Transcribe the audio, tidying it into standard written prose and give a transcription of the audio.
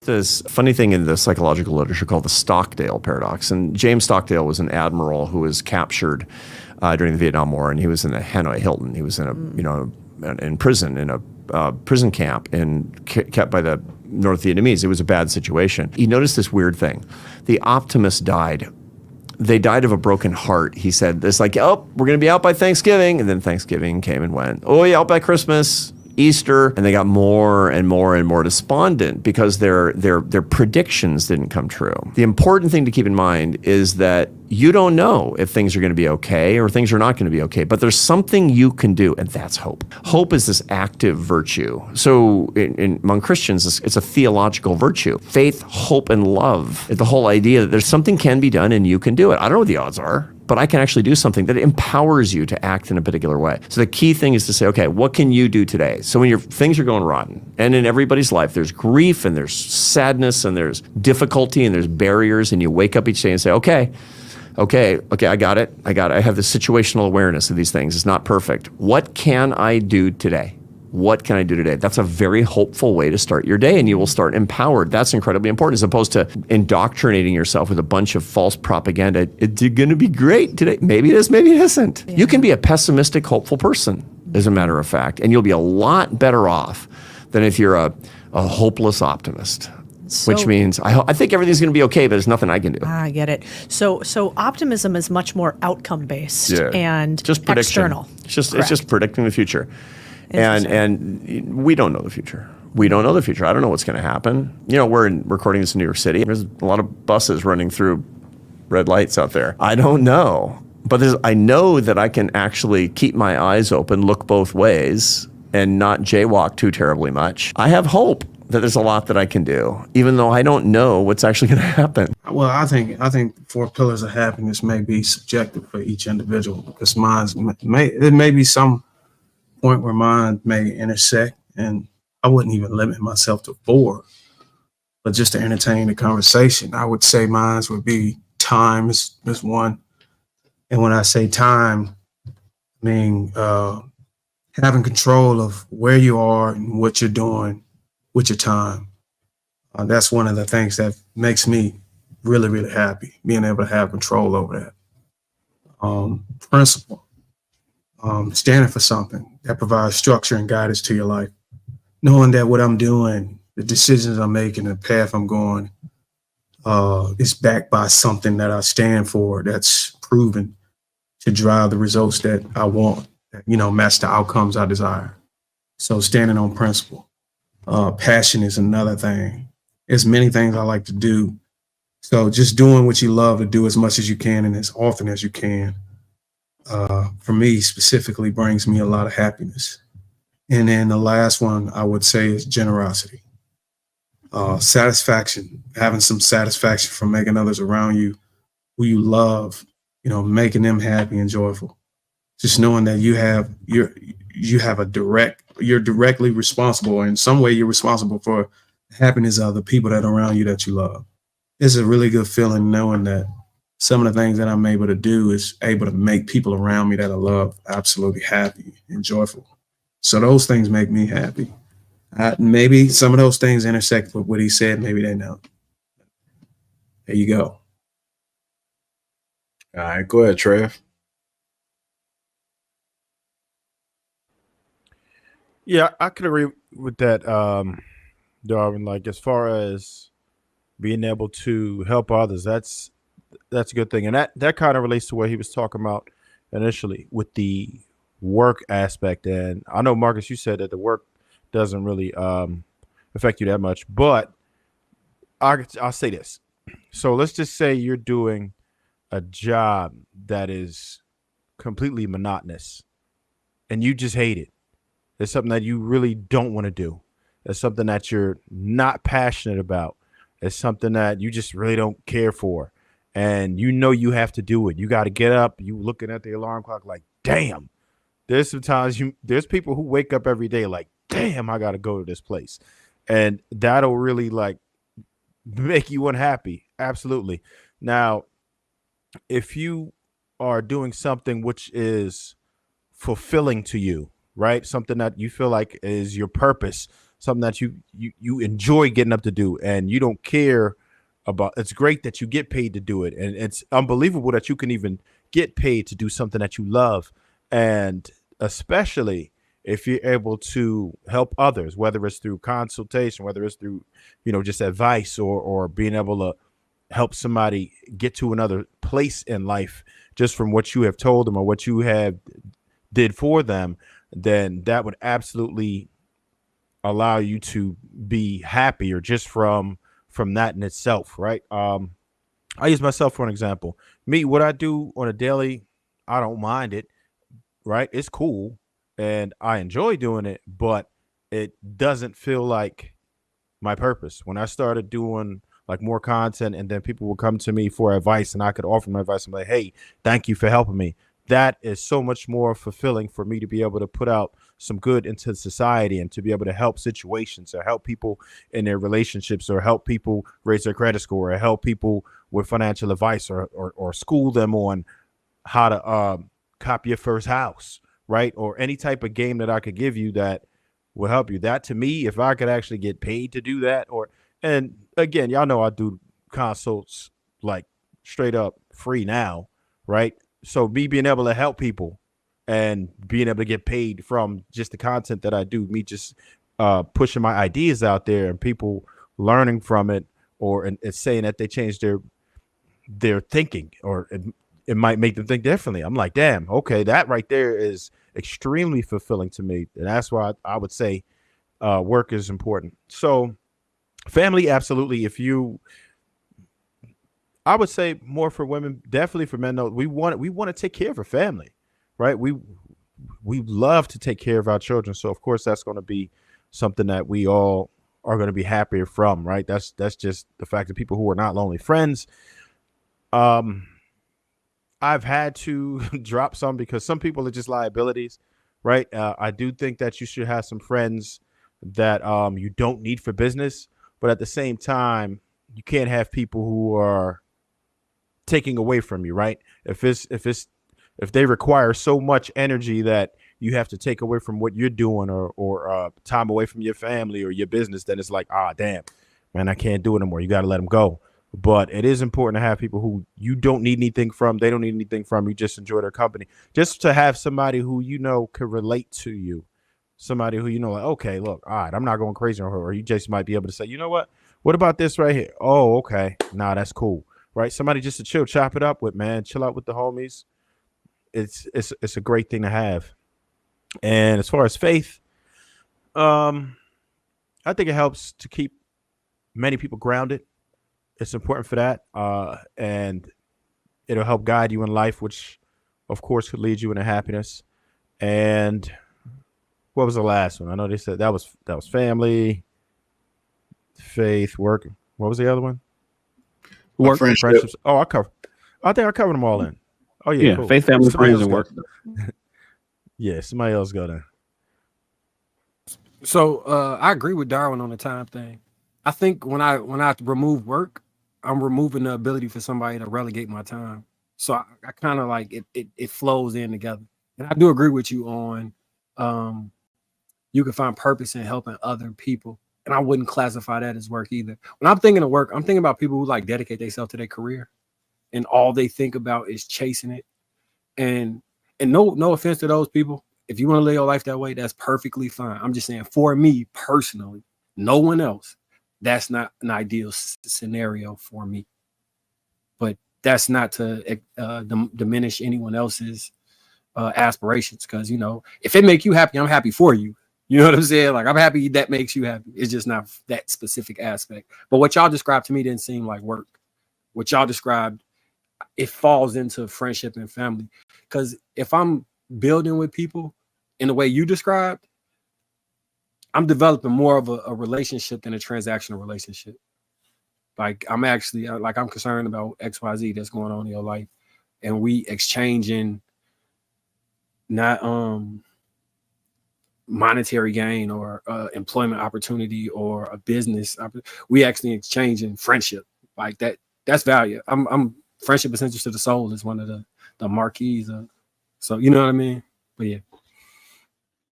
This funny thing in the psychological literature called the Stockdale Paradox. And James Stockdale was an admiral who was captured during the Vietnam War, and he was in the Hanoi Hilton. He was in in prison, in a prison camp, and kept by the North Vietnamese. It was a bad situation. He noticed this weird thing. The optimists died. They died of a broken heart. He said, it's like, oh, we're going to be out by Thanksgiving. And then Thanksgiving came and went. Oh, yeah, out by Christmas, Easter. And they got more and more and more despondent because their predictions didn't come true. The important thing to keep in mind is that you don't know if things are going to be okay or things are not going to be okay, but there's something you can do, and that's hope. Hope is this active virtue. So among Christians, it's a theological virtue. Faith, hope, and love. The whole idea that there's something can be done and you can do it. I don't know what the odds are, but I can actually do something that empowers you to act in a particular way. So the key thing is to say, okay, what can you do today? So when things are going rotten, and in everybody's life, there's grief and there's sadness and there's difficulty and there's barriers, and you wake up each day and say, okay, I got it. I have the situational awareness of these things. It's not perfect. What can I do today? What can I do today? That's a very hopeful way to start your day, and you will start empowered. That's incredibly important, as opposed to indoctrinating yourself with a bunch of false propaganda. It's going to be great today. Maybe it is, maybe it isn't. Yeah. You can be a pessimistic, hopeful person, as a matter of fact, and you'll be a lot better off than if you're a hopeless optimist. Which means I think everything's going to be okay, but there's nothing I can do. I get it. So optimism is much more outcome based and just prediction. External. It's just predicting the future, and we don't know the future. We don't know the future. I don't know what's going to happen. We're recording this in New York City. There's a lot of buses running through red lights out there. I don't know, but I know that I can actually keep my eyes open, look both ways, and not jaywalk too terribly much. I have hope that there's a lot that I can do, even though I don't know what's actually going to happen. Well, I think 4 pillars of happiness may be subjective for each individual, because there may be some point where mine may intersect, and I wouldn't even limit myself to 4, but just to entertain the conversation, I would say mine would be time is one. And when I say time, I mean having control of where you are and what you're doing with your time. That's one of the things that makes me really, really happy, being able to have control over that. Principle, standing for something that provides structure and guidance to your life, knowing that what I'm doing, the decisions I'm making, the path I'm going, is backed by something that I stand for, that's proven to drive the results that I want, that, match the outcomes I desire. So standing on principle. Passion is another thing. There's many things I like to do. So just doing what you love to do as much as you can and as often as you can, for me specifically, brings me a lot of happiness. And then the last one I would say is generosity. Satisfaction, having some satisfaction from making others around you who you love, making them happy and joyful. Just knowing that you're directly responsible, or in some way you're responsible for the happiness of the people that are around you that you love. It's a really good feeling knowing that some of the things that I'm able to do is able to make people around me that I love absolutely happy and joyful. So those things make me happy. Maybe some of those things intersect with what he said, maybe they don't. There you go. All right, go ahead, Trev. Yeah, I could agree with that, Darwin. Like, as far as being able to help others, that's a good thing. And that kind of relates to what he was talking about initially with the work aspect. And I know, Marcus, you said that the work doesn't really affect you that much, but I'll say this. So let's just say you're doing a job that is completely monotonous and you just hate it. It's something that you really don't want to do. It's something that you're not passionate about. It's something that you just really don't care for. And you have to do it. You got to get up. You looking at the alarm clock like, damn. There's sometimes there's people who wake up every day like, damn, I got to go to this place. And that'll really like make you unhappy. Absolutely. Now, if you are doing something which is fulfilling to you, right? Something that you feel like is your purpose, something that you enjoy getting up to do, and you don't care about. It's great that you get paid to do it, and it's unbelievable that you can even get paid to do something that you love, and especially if you're able to help others, whether it's through consultation, whether it's through, just advice, or being able to help somebody get to another place in life just from what you have told them or what you have did for them, then that would absolutely allow you to be happier just from that in itself, right? I use myself for an example. What I do on a daily, I don't mind it, right? It's cool and I enjoy doing it, but it doesn't feel like my purpose. When I started doing like more content, and then people will come to me for advice, and I could offer my advice. I'm like, hey, thank you for helping me. That is so much more fulfilling for me to be able to put out some good into society and to be able to help situations or help people in their relationships or help people raise their credit score or help people with financial advice or school them on how to cop your first house, right? Or any type of game that I could give you that will help you. That to me, if I could actually get paid to do that, and again, y'all know I do consults like straight up free now, right? So me being able to help people and being able to get paid from just the content that I do, me just pushing my ideas out there and people learning from it, or it's saying that they changed their thinking, or it might make them think differently. I'm like, damn, okay, that right there is extremely fulfilling to me. And that's why I would say work is important. So family, absolutely. I would say more for women, definitely for men. No, we want to take care of our family, right? We love to take care of our children. So of course that's going to be something that we all are going to be happier from, right? That's just the fact that people who are not lonely friends. I've had to drop some because some people are just liabilities, right? I do think that you should have some friends that you don't need for business, but at the same time, you can't have people who are taking away from you, right? If they require so much energy that you have to take away from what you're doing, or time away from your family or your business, then it's like, damn, man, I can't do it anymore. You got to let them go. But it is important to have people who you don't need anything from. They don't need anything from you. Just enjoy their company. Just to have somebody who can relate to you. Somebody who like, okay, look, all right, I'm not going crazy on her. Or you just might be able to say, you know what? What about this right here? Oh, okay. Nah, that's cool. Right? Somebody just to chop it up with, man. Chill out with the homies. It's a great thing to have. And as far as faith, I think it helps to keep many people grounded. It's important for that. And it'll help guide you in life, which of course could lead you into happiness. And what was the last one? I know they said that was family, faith, work. What was the other one? Work, friendships. Oh, I think I covered them all in. Oh yeah, cool. Faith, family, friends, and work. Yeah, somebody else go there. So I agree with Darwin on the time thing. I think when I remove work, I'm removing the ability for somebody to relegate my time. So I kind of like it flows in together. And I do agree with you on you can find purpose in helping other people. And I wouldn't classify that as work either. When I'm thinking of work, I'm thinking about people who like dedicate themselves to their career and all they think about is chasing it. And no offense to those people. If you want to live your life that way, that's perfectly fine. I'm just saying, for me personally, no one else, that's not an ideal scenario for me. But that's not to diminish anyone else's aspirations, because if it make you happy, I'm happy for you. You know what I'm saying? Like, I'm happy that makes you happy. It's just not that specific aspect. But what y'all described to me didn't seem like work. What y'all described, it falls into friendship and family. Because if I'm building with people in the way you described, I'm developing more of a relationship than a transactional relationship. Like, I'm actually I'm concerned about XYZ that's going on in your life, and we exchanging not monetary gain or employment opportunity or a business. We actually exchanging friendship like that. That's value. I'm friendship essential to the soul is one of the marquees. So you know what I mean? But yeah.